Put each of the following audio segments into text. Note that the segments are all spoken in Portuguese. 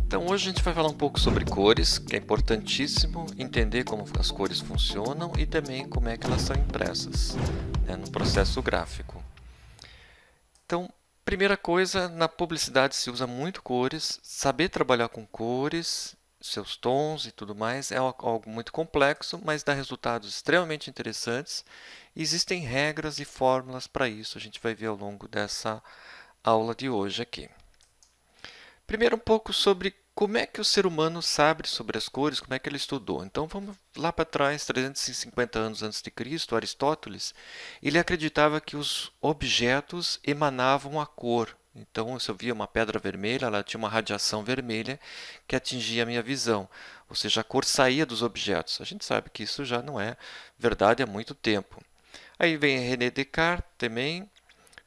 Então hoje a gente vai falar um pouco sobre cores, que é importantíssimo entender como as cores funcionam e também como é que elas são impressas, né, no processo gráfico. Então, primeira coisa, na publicidade se usa muito cores, saber trabalhar com cores, seus tons e tudo mais é algo muito complexo, mas dá resultados extremamente interessantes. Existem regras e fórmulas para isso, a gente vai ver ao longo dessa aula de hoje aqui. Primeiro, um pouco sobre como é que o ser humano sabe sobre as cores, como é que ele estudou. Então, vamos lá para trás, 350 anos antes de Cristo, Aristóteles, ele acreditava que os objetos emanavam a cor. Então, se eu via uma pedra vermelha, ela tinha uma radiação vermelha que atingia a minha visão. Ou seja, a cor saía dos objetos. A gente sabe que isso já não é verdade há muito tempo. Aí vem René Descartes também,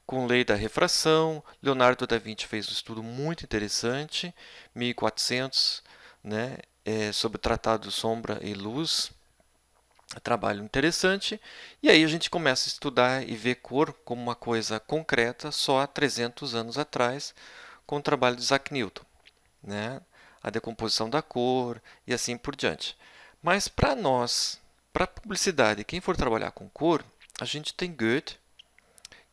com lei da refração. Leonardo da Vinci fez um estudo muito interessante, 1400, né, sobre o Tratado de Sombra e Luz. Trabalho interessante. E aí a gente começa a estudar e ver cor como uma coisa concreta só há 300 anos atrás, com o trabalho de Isaac Newton, né, a decomposição da cor e assim por diante. Mas para nós, para a publicidade, quem for trabalhar com cor, a gente tem Goethe,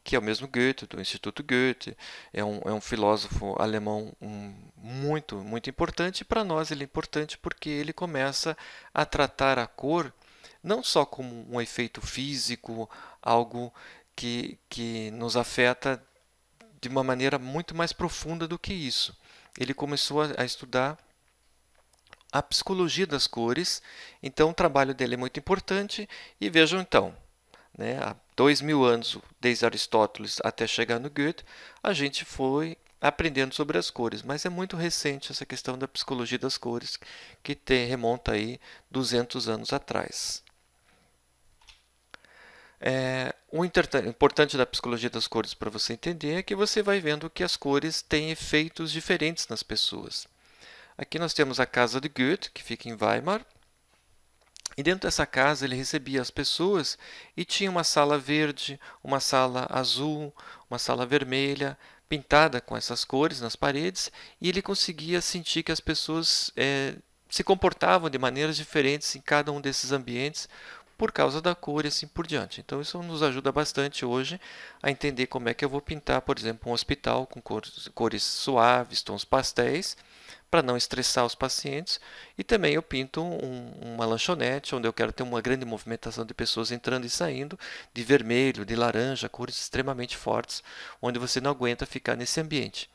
que é o mesmo Goethe, do Instituto Goethe, é um filósofo alemão muito importante. E para nós ele é importante porque ele começa a tratar a cor não só como um efeito físico, algo que nos afeta de uma maneira muito mais profunda do que isso. Ele começou a estudar a psicologia das cores, então o trabalho dele é muito importante. E vejam então, né, há 2000 anos, desde Aristóteles até chegar no Goethe, a gente foi aprendendo sobre as cores, mas é muito recente essa questão da psicologia das cores, que remonta aí 200 anos atrás. O importante da psicologia das cores para você entender é que você vai vendo que as cores têm efeitos diferentes nas pessoas. Aqui nós temos a casa de Goethe, que fica em Weimar. E dentro dessa casa ele recebia as pessoas e tinha uma sala verde, uma sala azul, uma sala vermelha, pintada com essas cores nas paredes, e ele conseguia sentir que as pessoas se comportavam de maneiras diferentes em cada um desses ambientes por causa da cor e assim por diante. Então isso nos ajuda bastante hoje a entender como é que eu vou pintar, por exemplo, um hospital com cores suaves, tons pastéis, para não estressar os pacientes. E também eu pinto uma lanchonete, onde eu quero ter uma grande movimentação de pessoas entrando e saindo, de vermelho, de laranja, cores extremamente fortes, onde você não aguenta ficar nesse ambiente.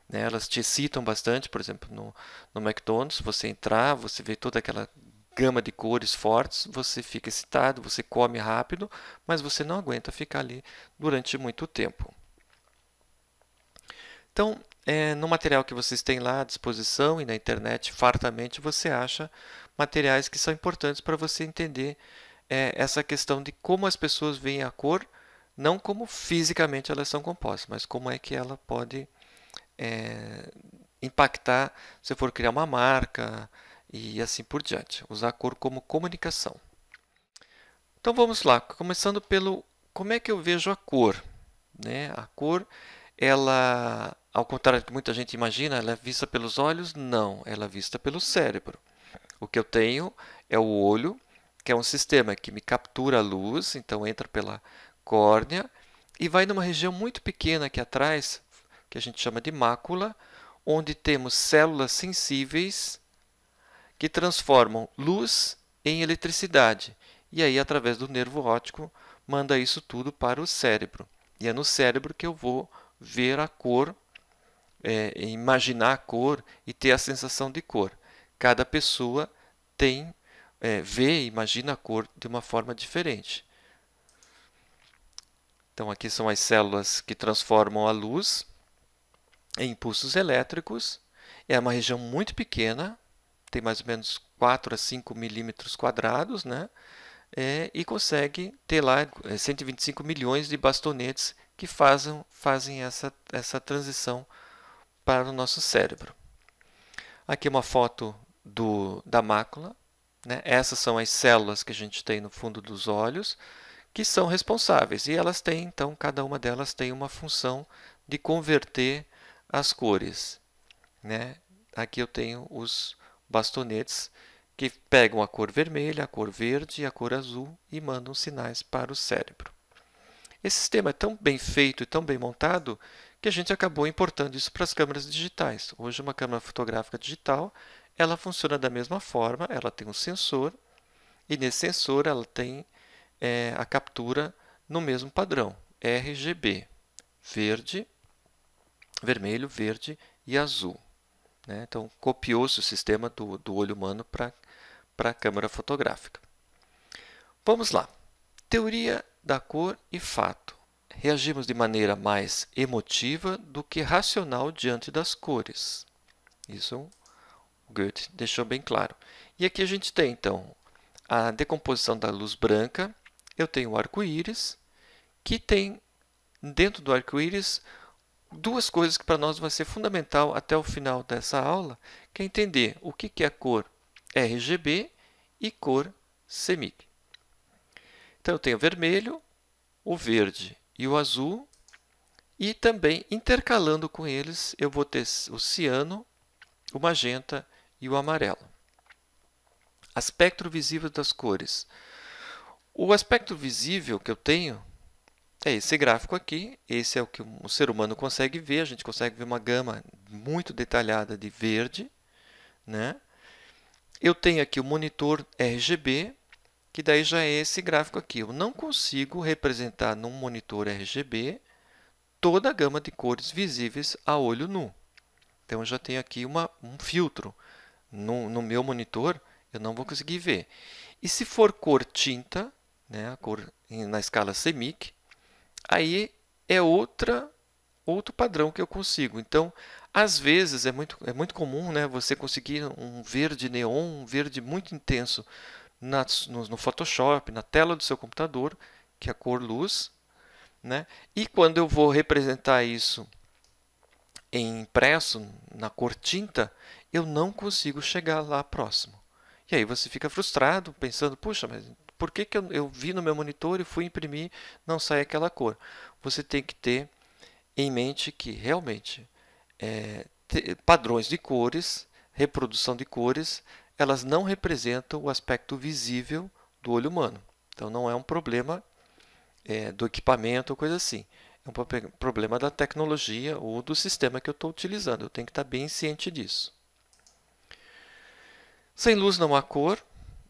Né? Elas te excitam bastante, por exemplo, no McDonald's, você entrar, você vê toda aquela gama de cores fortes, você fica excitado, você come rápido, mas você não aguenta ficar ali durante muito tempo. Então, no material que vocês têm lá à disposição e na internet, fartamente, você acha materiais que são importantes para você entender essa questão de como as pessoas veem a cor, não como fisicamente elas são compostas, mas como é que ela pode impactar se for criar uma marca e assim por diante. Usar a cor como comunicação. Então vamos lá, começando pelo como é que eu vejo a cor. Né? A cor, ela, ao contrário do que muita gente imagina, ela é vista pelos olhos? Não, ela é vista pelo cérebro. O que eu tenho é o olho, que é um sistema que me captura a luz, então entra pela córnea e vai numa região muito pequena aqui atrás, que a gente chama de mácula, onde temos células sensíveis que transformam luz em eletricidade. E aí, através do nervo óptico, manda isso tudo para o cérebro. E é no cérebro que eu vou ver a cor, imaginar a cor e ter a sensação de cor. Cada pessoa vê e imagina a cor de uma forma diferente. Então, aqui são as células que transformam a luz em impulsos elétricos. É uma região muito pequena, tem mais ou menos 4 a 5 milímetros quadrados, né? E consegue ter lá 125 milhões de bastonetes que fazem essa transição para o nosso cérebro. Aqui uma foto da mácula. Né? Essas são as células que a gente tem no fundo dos olhos, que são responsáveis. E elas têm, então, cada uma delas tem uma função de converter as cores. Né? aqui eu tenho os bastonetes que pegam a cor vermelha, a cor verde e a cor azul e mandam sinais para o cérebro. Esse sistema é tão bem feito e tão bem montado que a gente acabou importando isso para as câmeras digitais. Hoje, uma câmera fotográfica digital, ela funciona da mesma forma, ela tem um sensor e nesse sensor ela tem a captura no mesmo padrão, RGB, verde, vermelho, verde e azul. Né? Então, copiou-se o sistema do olho humano para a câmera fotográfica. Vamos lá. Teoria da cor e fato. Reagimos de maneira mais emotiva do que racional diante das cores. Isso o Goethe deixou bem claro. E aqui a gente tem, então, a decomposição da luz branca. Eu tenho o arco-íris, que tem, dentro do arco-íris, duas coisas que para nós vai ser fundamental até o final dessa aula, que é entender o que é a cor RGB e cor CMYK. Então, eu tenho o vermelho, o verde e o azul, e também, intercalando com eles, eu vou ter o ciano, o magenta e o amarelo. Aspecto visível das cores. O aspecto visível que eu tenho é esse gráfico aqui. Esse é o que o ser humano consegue ver. A gente consegue ver uma gama muito detalhada de verde, né? Eu tenho aqui o monitor RGB, que daí já é esse gráfico aqui. Eu não consigo representar num monitor RGB toda a gama de cores visíveis a olho nu. Então, eu já tenho aqui um filtro. No meu monitor, eu não vou conseguir ver. E se for cor tinta, né, a cor na escala CMYK, aí é outro padrão que eu consigo. Então, às vezes, é muito comum, né, você conseguir um verde neon, um verde muito intenso no Photoshop, na tela do seu computador, que é a cor luz. Né? E quando eu vou representar isso em impresso, na cor tinta, eu não consigo chegar lá próximo. E aí você fica frustrado, pensando, puxa, mas por que eu vi no meu monitor e fui imprimir, não sai aquela cor? Você tem que ter em mente que realmente padrões de cores, reprodução de cores, elas não representam o aspecto visível do olho humano. Então não é um problema do equipamento ou coisa assim. É um problema da tecnologia ou do sistema que eu estou utilizando. Eu tenho que estar bem ciente disso. Sem luz não há cor.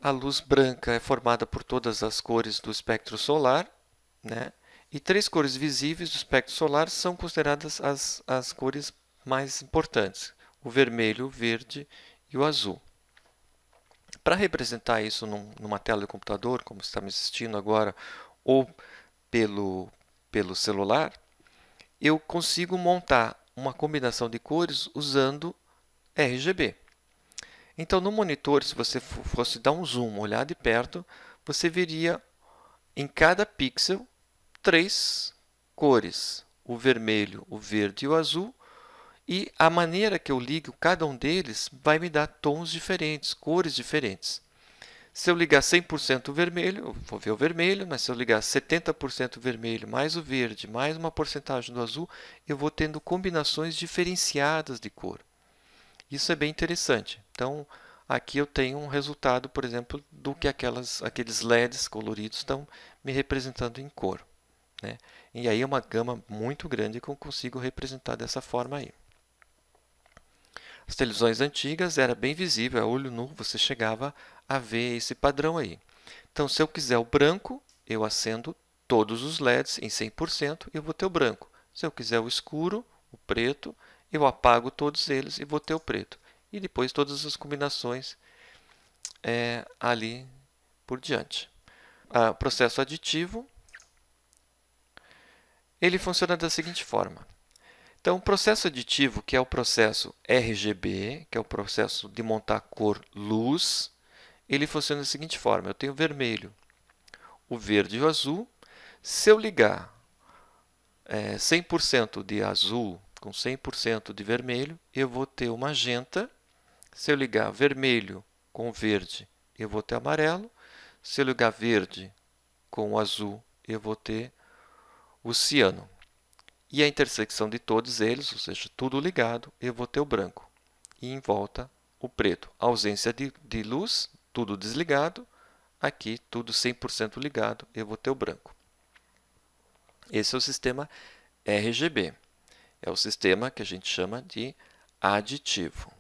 A luz branca é formada por todas as cores do espectro solar, né? E 3 cores visíveis do espectro solar são consideradas as cores mais importantes: o vermelho, o verde e o azul. Para representar isso numa tela de computador, como você está me assistindo agora, ou pelo celular, eu consigo montar uma combinação de cores usando RGB. Então, no monitor, se você fosse dar um zoom, olhar de perto, você veria em cada pixel 3 cores: o vermelho, o verde e o azul. E a maneira que eu ligo cada um deles vai me dar tons diferentes, cores diferentes. Se eu ligar 100% vermelho, eu vou ver o vermelho, mas se eu ligar 70% vermelho, mais o verde, mais uma porcentagem do azul, eu vou tendo combinações diferenciadas de cor. Isso é bem interessante. Então, aqui eu tenho um resultado, por exemplo, do que aqueles LEDs coloridos estão me representando em cor. Né? E aí é uma gama muito grande que eu consigo representar dessa forma aí. As televisões antigas era bem visível, a olho nu você chegava a ver esse padrão aí. Então, se eu quiser o branco, eu acendo todos os LEDs em 100% e eu vou ter o branco. Se eu quiser o escuro, o preto, eu apago todos eles e vou ter o preto. E depois todas as combinações ali por diante. O processo aditivo, ele funciona da seguinte forma. Então, o processo aditivo, que é o processo RGB, que é o processo de montar cor luz, ele funciona da seguinte forma. Eu tenho o vermelho, o verde e o azul. Se eu ligar 100% de azul com 100% de vermelho, eu vou ter o magenta. Se eu ligar vermelho com verde, eu vou ter amarelo. Se eu ligar verde com o azul, eu vou ter o ciano. E a intersecção de todos eles, ou seja, tudo ligado, eu vou ter o branco. e em volta o preto. Ausência de luz, tudo desligado. Aqui, tudo 100% ligado, eu vou ter o branco. Esse é o sistema RGB. É o sistema que a gente chama de aditivo.